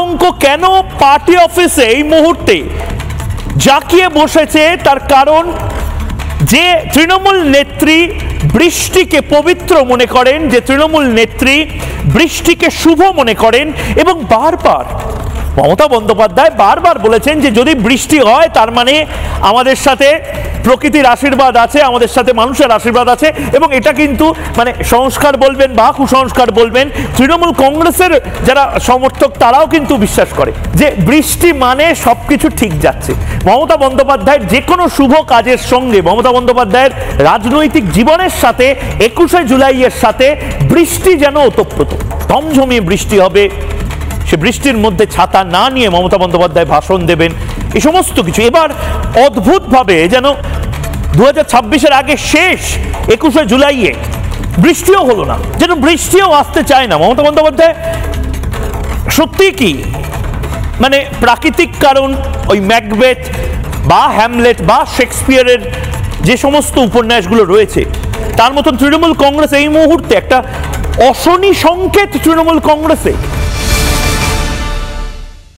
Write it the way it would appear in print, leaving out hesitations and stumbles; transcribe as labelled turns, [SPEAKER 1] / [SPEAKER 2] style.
[SPEAKER 1] আতঙ্ক কেন পার্টি অফিসে এই মুহূর্তে জাঁকিয়ে বসেছে তার কারণ যে তৃণমূল নেত্রী বৃষ্টিকে পবিত্র মনে করেন, যে তৃণমূল নেত্রী বৃষ্টিকে শুভ মনে করেন এবং বারবার মমতা বন্দ্যোপাধ্যায় বারবার বলেছেন যে যদি বৃষ্টি হয় তার মানে আমাদের সাথে প্রকৃতির আশীর্বাদ আছে, আমাদের সাথে মানুষের আশীর্বাদ আছে। এবং এটা কিন্তু মানে সংস্কার বলবেন বা কুসংস্কার বলবেন, তৃণমূল কংগ্রেসের যারা সমর্থক তারাও কিন্তু বিশ্বাস করে যে বৃষ্টি মানে সবকিছু ঠিক যাচ্ছে। মমতা বন্দ্যোপাধ্যায়ের যে কোনো শুভ কাজের সঙ্গে, মমতা বন্দ্যোপাধ্যায়ের রাজনৈতিক জীবনের সাথে 21শে জুলাইয়ের সাথে বৃষ্টি যেন ওতপ্রোত। ঝমঝমিয়ে বৃষ্টি হবে, সে বৃষ্টির মধ্যে ছাতা না নিয়ে মমতা বন্দ্যোপাধ্যায় ভাষণ দেবেন, এই সমস্ত কিছু। এবার অদ্ভুতভাবে যেন 2026-এর আগে শেষ 21শে জুলাইয়ে বৃষ্টিও হলো না, যেন বৃষ্টিও আসতে চায় না মমতা বন্দ্যোপাধ্যায়। সত্যি কি মানে প্রাকৃতিক কারণ, ওই ম্যাকবেথ বা হ্যামলেট বা শেক্সপিয়ারের যে সমস্ত উপন্যাসগুলো রয়েছে তার মতন তৃণমূল কংগ্রেস এই মুহূর্তে একটা অশনি সংকেত তৃণমূল কংগ্রেসে